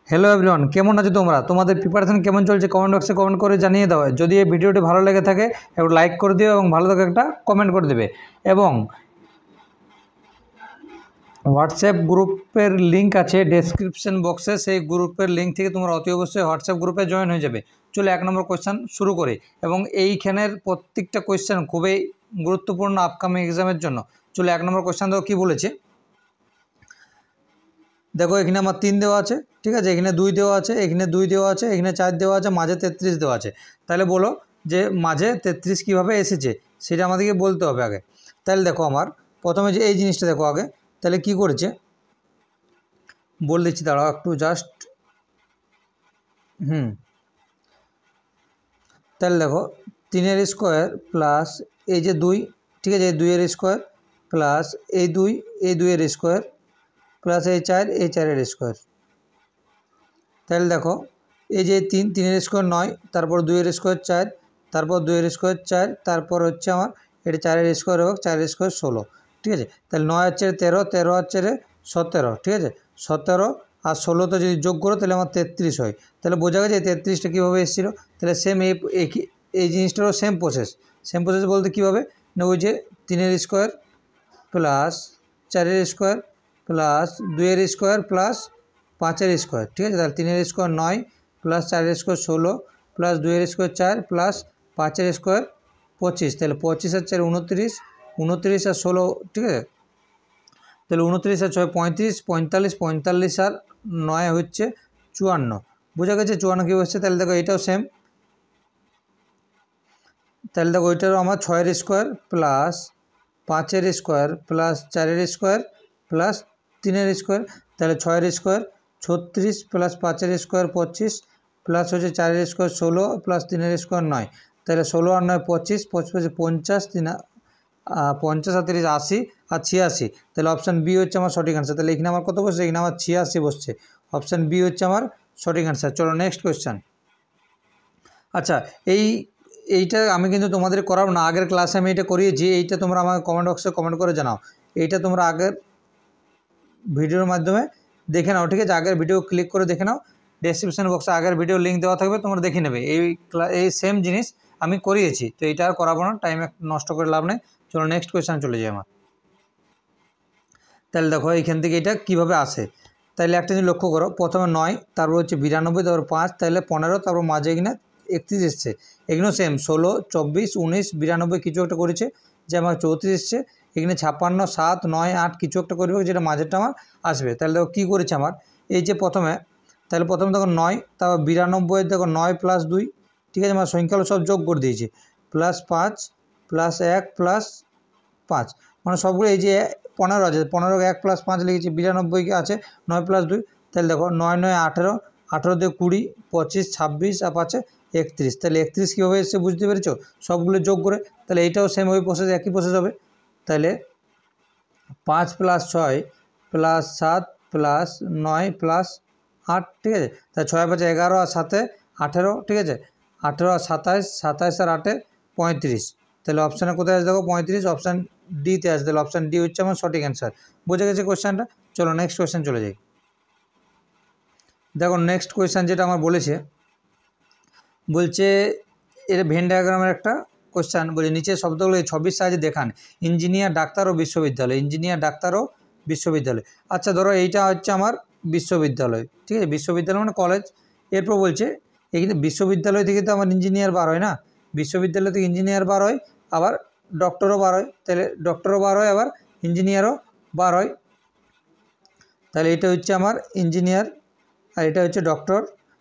Hello everyone, কেমন আছো তোমরা? তোমাদের প্রিপারেশন কেমন চলছে কমেন্ট বক্সে কমেন্ট করে জানিয়ে দাও। যদি এই ভিডিওটি ভালো লেগে থাকে একটু লাইক করে দিও এবং ভালো থাকে একটা কমেন্ট করে দেবে। এবং হোয়াটসঅ্যাপ গ্রুপের লিঙ্ক আছে ডেসক্রিপশন বক্সে, সেই গ্রুপের লিঙ্ক থেকে তোমরা অতি অবশ্যই হোয়াটসঅ্যাপ গ্রুপে জয়েন হয়ে যাবে। চলো 1 নম্বর কোয়েশ্চেন শুরু করে। এবং এইখানের প্রত্যেকটা কোয়েশ্চেন খুবই গুরুত্বপূর্ণ আপকামিং এক্সামের জন্য। চলো 1 নম্বর কোয়েশ্চেন দেখো কী বলেছে। দেখো এখানে আমার 3 দেওয়া আছে, ঠিক আছে, এখানে 2 দেওয়া আছে, এখানে 2 দেওয়া আছে, এখানে 4 দেওয়া আছে, মাঝে 33 দেওয়া আছে। তাহলে বলো যে মাঝে 33 কীভাবে এসেছে সেটা আমাদেরকে বলতে হবে আগে। তাহলে দেখো আমার প্রথমে যে এই জিনিসটা দেখো আগে, তাহলে কি করেছে বলে দিচ্ছি, দাঁড়াও একটু জাস্ট। তাহলে দেখো 3 স্কোয়ার প্লাস এই যে 2, ঠিক আছে, এই 2 স্কোয়ার প্লাস এই 2, এই 2 স্কোয়ার প্লাস এই 4, এই 4 স্কোয়ার। তাহলে দেখো এই যে 3 স্কোয়ার 9, তারপর 2 স্কোয়ার 4, তারপর 2 স্কোয়ার 4, তারপর হচ্ছে আমার এটা 4 স্কোয়ার হোক, 4 স্কোয়ার 16, ঠিক আছে। তাহলে 9 হচ্ছে 13, 13 হচ্ছে 17, ঠিক আছে। 17 আর 16 তো যদি যোগ করো তাহলে আমার 33 হয়। তাহলে বোঝা গেছে 33টা কীভাবে এসেছিলো। তাহলে সেম এই জিনিসটারও সেম প্রসেস বলতে কীভাবে না, ওই যে 3 square plus 4 square plus 2 square plus 5 square, ঠিক আছে। তাহলে 3 square 9 plus 4 square 16 plus 2 square 4 plus 5 square 25। তাহলে 25 আর 4 29, 29 আর 16, ঠিক আছে। তাহলে 29 আর 6 35, 45, 45 আর 9 হচ্ছে 54। বোঝা গেছে 54 কী হচ্ছে। তাহলে দেখো এটাও সেম। তাহলে দেখো ওইটারও আমার 6 square plus 5 square plus 4 square plus 3 square. তাহলে 6 স্কোয়ার 36 প্লাস 5 স্কোয়ার 25 প্লাস হচ্ছে 4 স্কোয়ার 16 প্লাস 3 স্কোয়ার 9। তাহলে 16 আর 9 25, 25 50, 50 আর 30 80 আর 86। তাহলে অপশান বি হচ্ছে আমার সঠিক অ্যান্সার। তাহলে এখানে আমার কত বসছে? এখানে আমার 86 বসছে। অপশান বি হচ্ছে আমার সঠিক অ্যান্সার। চলো নেক্সট কোয়েশ্চেন। আচ্ছা, এইটা আমি কিন্তু তোমাদের করাবো না, আগের ক্লাসে আমি এটা করিয়েছি। এইটা তোমরা আমাকে কমেন্ট বক্সে কমেন্ট করে জানাও। এইটা তোমরা আগের ভিডিওর মাধ্যমে দেখে নাও, ঠিক আছে। আগের ভিডিও ক্লিক করে দেখে নাও, ডেসক্রিপশন বক্সে আগের ভিডিও লিঙ্ক দেওয়া থাকবে, তোমরা দেখে নেবে। এই সেম জিনিস আমি করিয়েছি, তো এইটা আর করাবো না, টাইম নষ্ট করে লাভ নেই। চলো নেক্সট কোয়েশ্চেন চলে যাই আমার। তাহলে দেখো এইখান থেকে এটা কীভাবে আসে। তাহলে একটা জিনিস লক্ষ্য করো, প্রথমে 9, তারপর হচ্ছে 92, তারপর 5, তাহলে 15, তারপর মাঝে এখানে 31 এসছে। এগুলো সেম 16, 24, 19, 92 কিছু একটা করেছে, যে আমার 34 এসছে। এখানে 56, 7, 9, 8 কিছু একটা করবে, যেটা মাঝেরটা আমার আসবে। তাহলে দেখো কী করেছে আমার, এই যে প্রথমে দেখো 9, তারপর 92 দেখো 9 প্লাস 2, ঠিক আছে, আমার সংখ্যাগুলো সব যোগ করে দিয়েছে, প্লাস 5 প্লাস 1 প্লাস 5, মানে সবগুলো এই যে 15 আছে, 15 1 প্লাস 5 লিখেছি, 92 আছে 9 প্লাস 2। তাহলে দেখো 9 9 18, 18 দিয়ে 20, 25, 26 আর 5 31। তাহলে 31 কীভাবে এসছে বুঝতে পেরেছো, সবগুলো যোগ করে। তাহলে এইটাও সেম ওই প্রসেস, একই প্রসেস হবে। তাহলে 5 প্লাস 6 প্লাস 7 প্লাস 9 প্লাস 8, ঠিক আছে। তাহলে 6 5 11 আর 7 18, ঠিক আছে। 18 আর 27, 27 আর 8 35। তাহলে অপশানে কোথায় আছে দেখো 35, অপশান ডিতে আছে। তাহলে অপশান ডি হচ্ছে আমার সঠিক অ্যান্সার। বোঝা গেছে কোয়েশ্চেনটা। চলো নেক্সট কোয়েশ্চেন চলে যাই। দেখো নেক্সট কোয়েশ্চেন যেটা আমার বলছে এটা ভেন ডায়াগ্রামের একটা কোয়েশ্চেন। বলে নিচে শব্দগুলো 26 সাহায্যে দেখান। ইঞ্জিনিয়ার, ডাক্তার ও বিশ্ববিদ্যালয়। ইঞ্জিনিয়ার, ডাক্তার ও বিশ্ববিদ্যালয়। আচ্ছা ধরো এইটা হচ্ছে আমার বিশ্ববিদ্যালয়, ঠিক আছে, বিশ্ববিদ্যালয় মানে কলেজ। এরপর বলছে এখানে বিশ্ববিদ্যালয় থেকে তো আমার ইঞ্জিনিয়ার বার হয় না, বিশ্ববিদ্যালয় থেকে ইঞ্জিনিয়ার বার হয়, আবার ডক্টরও বার হয়। তাহলে ডক্টরও বার হয়, আবার ইঞ্জিনিয়ারও বার হয়। তাহলে এটা হচ্ছে আমার ইঞ্জিনিয়ার আর এটা হচ্ছে ডক্টর।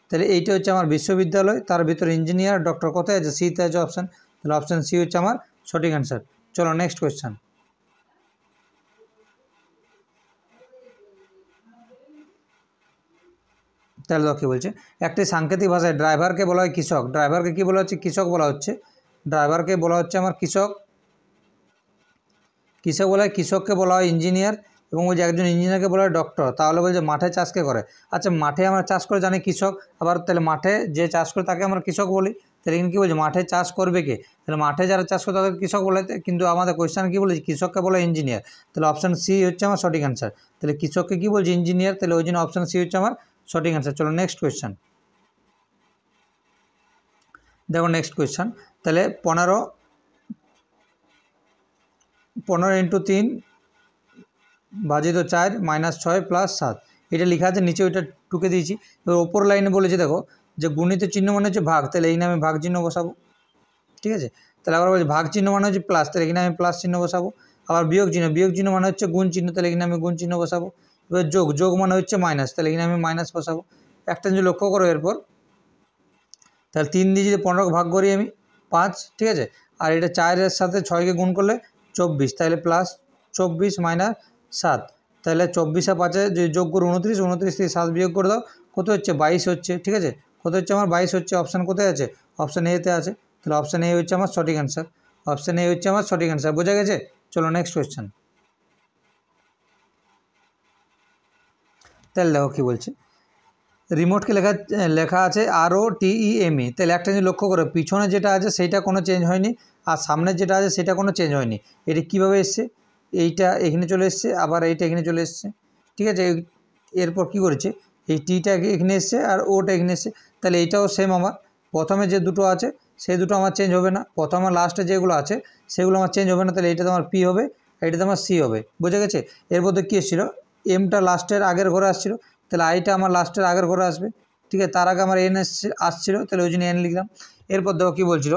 তাহলে এইটা হচ্ছে আমার বিশ্ববিদ্যালয়, তার ভিতরে ইঞ্জিনিয়ার, ডক্টর কোথায় আছে? সিতে আছে অপশান। তাহলে অপশান সি হচ্ছে আমার সঠিক অ্যান্সার। চলো নেক্সট কোয়েশ্চেন। তাহলে দেখো কী বলছে, একটি সাংকেতিক ভাষায় ড্রাইভারকে বলা হয় কৃষক। ড্রাইভারকে কী বলা হচ্ছে? কৃষক বলা হচ্ছে। ড্রাইভারকে বলা হচ্ছে আমার কৃষক, কৃষক বলা হয়, কৃষককে বলা হয় ইঞ্জিনিয়ার, এবং ওই যে একজন ইঞ্জিনিয়ারকে বলা হয় ডক্টর। তাহলে বলছে মাঠে চাষ কে করে? আচ্ছা মাঠে আমরা চাষ করে জানি কৃষক, আবার তাহলে মাঠে যে চাষ করে তাকে আমরা কৃষক বলি। তাহলে এখানে কী বলছে, মাঠে চাষ করবে কে? তাহলে মাঠে যারা চাষ করে তাদের কৃষক বলে, কিন্তু আমাদের কোয়েশ্চেন কী বলেছে, কৃষককে বলে ইঞ্জিনিয়ার। তাহলে অপশান সি হচ্ছে আমার সঠিক অ্যান্সার। তাহলে কৃষককে কী বলছে? ইঞ্জিনিয়ার। তাহলে ওই জন্য অপশান সি হচ্ছে আমার সঠিক অ্যান্সার। চলো নেক্সট কোয়েশ্চান দেখো। নেক্সট কোয়েশ্চান তাহলে 15 × 3 ভাজিত 4 - 6 + 7 এটা লেখা আছে, নিচে ওইটা টুকে দিয়েছি। এবার ওপর লাইনে বলেছে দেখো যে গুণিত চিহ্ন মানে হচ্ছে ভাগ, তাহলে এই নামে ভাগ চিহ্ন বসাবো। ঠিক আছে, তাহলে আবার বলছে ভাগ চিহ্ন মানে হচ্ছে প্লাস, তাহলে এখানে আমি প্লাস চিহ্ন বসাবো। আবার বিয়োগ চিহ্ন মানে হচ্ছে গুণ চিহ্ন, তাহলে এখানে আমি গুণ চিহ্ন বসাবো। এবার যোগ মানে হচ্ছে মাইনাস, তাহলে এখানে আমি মাইনাস বসাবো। একটা জিনিস লক্ষ্য করো এরপর, তাহলে 3 দিয়ে যদি 15 ভাগ করি আমি 5, ঠিক আছে, আর এটা 4-এর সাথে 6কে গুণ করলে 24, তাহলে প্লাস 24 - 7, তাহলে 24 আর 5 যদি যোগ করো 29, 29 থেকে 7 বিয়োগ করে দাও, কত হচ্ছে 22 হচ্ছে। ঠিক আছে, কত হচ্ছে আমার 22 হচ্ছে। অপশান কোথায় আছে? অপশান এতে আছে, তাহলে অপশান এ হচ্ছে আমার সঠিক অ্যান্সার। অপশান এ হচ্ছে আমার সঠিক অ্যান্সার। বোঝা গেছে? চলো নেক্সট কোয়েশ্চেন। তাহলে দেখো কী বলছে, রিমোটকে লেখা আছে ROTEME, তাহলে একটা জিনিস লক্ষ্য করো, পিছনে যেটা আছে সেইটা কোনো চেঞ্জ হয়নি, আর সামনে যেটা আছে সেটা কোনো চেঞ্জ হয়নি। এটা কীভাবে এসছে? এইটা এখানে চলে এসছে, আবার এইটা এখানে চলে এসছে। ঠিক আছে, এরপর কি করেছে, এই টিটা এখানে এসছে আর ওটা এখানে এসছে, তাহলে এইটাও সেম। আমার প্রথমে যে দুটো আছে সেই দুটো আমার চেঞ্জ হবে না, প্রথমে লাস্টে যেগুলো আছে সেগুলো আমার চেঞ্জ হবে না, তাহলে এইটা তোমার P হবে, এইটা তোমার C হবে। বুঝে গেছে? এরপর তো কী এসেছিলো, এমটা লাস্টের আগের ঘরে আসছিলো, তাহলে আইটা আমার লাস্টের আগের ঘরে আসবে। ঠিক আছে, তার আগে আমার এন আসছিলো, তাহলে ওই জন্য এন লিখলাম। এরপর দেখো কী বলছিল,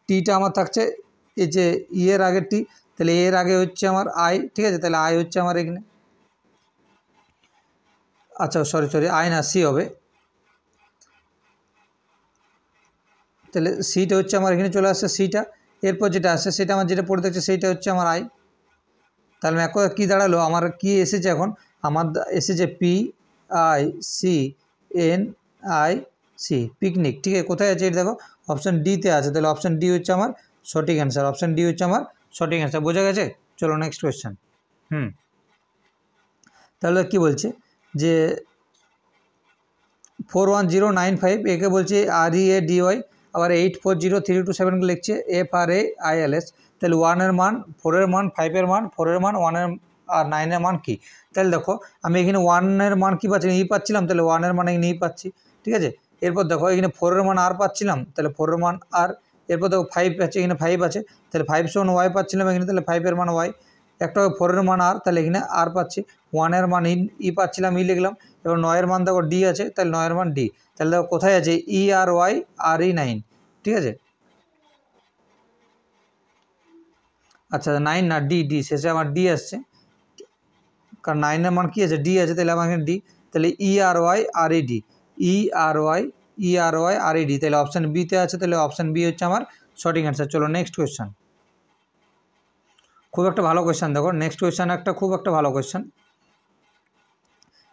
টিটা আমার থাকছে এই যে এর আগের টি, তাহলে এর আগে হচ্ছে আমার আই। ঠিক আছে, তাহলে আই হচ্ছে আমার এখানে, আচ্ছা সরি আই না, সি হবে। তাহলে সিটা হচ্ছে আমার এখানে চলে আসছে সিটা। এরপর যেটা আসছে সেটা আমার যেটা পড়ে থাকছে সেইটা হচ্ছে আমার আই। তাহলে এক কথা কী দাঁড়ালো, আমার কি এসেছে এখন, আমার এসেছে PICNIC, পিকনিক। ঠিক আছে, কোথায় আছে এটা দেখো, অপশান ডিতে আছে, তাহলে অপশান ডি হচ্ছে আমার সঠিক অ্যান্সার। অপশান ডি হচ্ছে আমার সঠিক অ্যান্সার। বোঝা গেছে? চলো নেক্সট কোয়েশ্চেন। তাহলে কি বলছে যে 41095 একে বলছে READY, আবার 840327কে লিখছে FRAILS। তাহলে 1-এর মান, 4-এর মান, 5-এর মান, 4-এর মান, 1-এর আর 9-এর মান কি? তাহলে দেখো আমি এখানে 1-এর মান কি পাচ্ছি, ই পাচ্ছিলাম, তাহলে 1-এর মান এখানে ই পাচ্ছি। ঠিক আছে, এরপর দেখো এখানে 4-এর মান আর পাচ্ছিলাম, তাহলে 4-এর মান আর। এরপর দেখো 5 আছে, এখানে 5 আছে, তাহলে 5 সমান ওয়াই পাচ্ছিলাম এখানে, তাহলে 5-এর মান ওয়াই। একটা 4-এর মান আর, তাহলে এখানে আর পাচ্ছি। 1-এর মান ই পাচ্ছিলাম, ই লিখলাম। এবার 9-এর মান দেখো ডি আছে, তাহলে 9-এর মান ডি। তাহলে দেখো কোথায় আছে, ERY RE9। ঠিক আছে, আচ্ছা 9 না, ডি শেষে আমার ডি আসছে, কারণ 9-এর মান কী আছে, ডি আছে, তাহলে আমার এখানে ডি। তাহলে ERY RED, তাহলে অপশান বিতে আছে, তাহলে অপশান বি হচ্ছে আমার সঠিক অ্যান্সার। চলো নেক্সট কোয়েশ্চান। খুব একটা ভালো কোয়েশ্চান দেখো, নেক্সট কোয়েশ্চান একটা খুব একটা ভালো কোয়েশ্চান।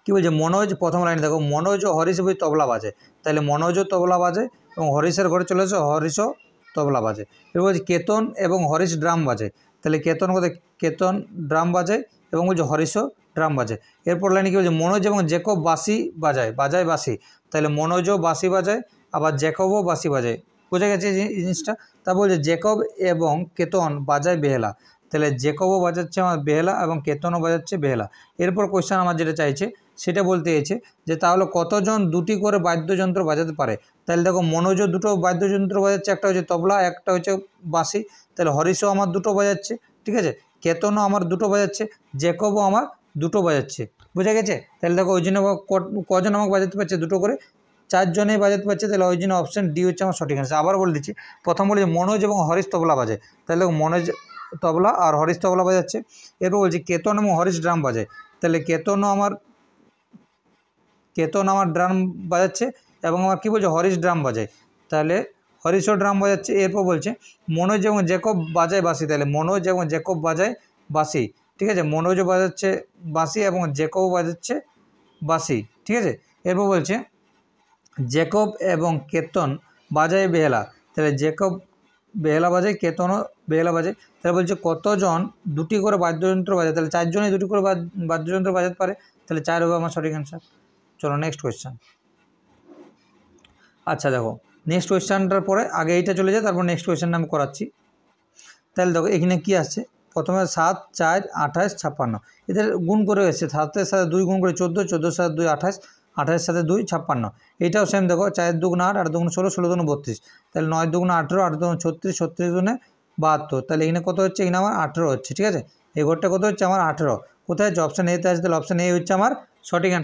কী বলছে, মনোজ, প্রথম লাইনে দেখো, মনোজ ও হরিশ বই তবলা বাজে, তাহলে মনোজও তবলা বাজে এবং হরিশের ঘরে চলে এসে হরিশও তবলা বাজে। এবার বলছে কেতন এবং হরিশ ড্রাম বাজে, তাহলে কেতন কোথায়, কেতন ড্রাম বাজে এবং বলছে হরিশও ড্রাম বাজে। এরপর লাইনে কী বলছে, মনোজ এবং জেকব বাঁশি বাজায় বাঁশি, তাহলে মনোজও বাঁশি বাজায়, আবার জেকবও বাঁশি বাজায়। বোঝা গেছে এই জিনিসটা? তা বলছে জেকব এবং কেতন বাজায় বেহেলা, তাহলে জেকবও বাজাচ্ছে আমার বেহেলা এবং কেতনও বাজাচ্ছে বেহেলা। এরপর কোয়েশ্চান আমার যেটা চাইছে সেটা বলতে চাইছে যে তাহলে কতজন দুটি করে বাদ্যযন্ত্র বাজাতে পারে। তাহলে দেখো মনোজও দুটো বাদ্যযন্ত্র বাজাচ্ছে, একটা হচ্ছে তবলা, একটা হচ্ছে বাঁশি, তাহলে হরিশও আমার দুটো বাজাচ্ছে। ঠিক আছে, কেতনও আমার দুটো বাজাচ্ছে, জেকবও আমার দুটো বাজাচ্ছে। বোঝা গেছে? তাহলে দেখো ওই জন্য কজন আমাকে বাজাতে পারছে, দুটো করে, 4 জনেই বাজাতে পারছে, তাহলে ওই জন্য অপশান ডি হচ্ছে আমার সঠিক অ্যান্সার। আবার বলে দিচ্ছি, প্রথম বলেছে মনোজ এবং হরিশ তবলা বাজায়, তাহলে দেখো মনোজ তবলা আর হরিশ তবলা বাজাচ্ছে। এরপর বলছি কেতন এবং হরিশ ড্রাম বাজায়, তাহলে কেতন আমার ড্রাম বাজাচ্ছে এবং আমার কী বলছে, হরিশ ড্রাম বাজায়, তাহলে হরিশও ড্রাম বাজাচ্ছে। এরপর বলছে মনোজ এবং জেকব বাজায় বাঁশি, তাহলে মনোজ এবং জেকব বাজায় বাঁশি। ঠিক আছে, মনোজও বাজাচ্ছে বাঁশি এবং জেকবও বাজাচ্ছে বাঁশি। ঠিক আছে, এরপর বলছে জেকব এবং কেতন বাজায় বেহেলা, তাহলে জেকব বেহেলা বাজায়, কেতনও বেহেলা বাজায়। তাহলে বলছে কতজন দুটি করে বাদ্যযন্ত্র বাজায়, তাহলে 4 জনেই দুটি করে বাদ্যযন্ত্র বাজাতে পারে, তাহলে 4 হবে আমার সঠিক অ্যান্সার। চলো নেক্সট কোয়েশ্চান। আচ্ছা দেখো নেক্সট কোয়েশ্চানটার পরে আগে এইটা চলে যায়, তারপর নেক্সট কোয়েশ্চানটা আমি করাচ্ছি। তাহলে দেখো এখানে কি আসছে, প্রথমে 7, 4, 28, 56, এদের গুণ করে এসছে, 7-এর সাথে 2 গুণ করে 14, 14-এর সাথে 2, 28, 28 সাথে 2 56। এইটাও সেম দেখো 4 দুগুণ 8, 8 দুগুণ 16, 16 দুগুণ 32, তাহলে 9 দুগুণ 18, 8 দুগুণ 36, 36 দুগুণে 72, তাহলে এখানে কত হচ্ছে, এখানে আমার 18 হচ্ছে। ঠিক আছে, এই ঘরটা কত হচ্ছে আমার 18। কোথায় হচ্ছে, অপশান এতে আছে, তাহলে অপশান এ হচ্ছে আমার সঠিক অ্যান্সার।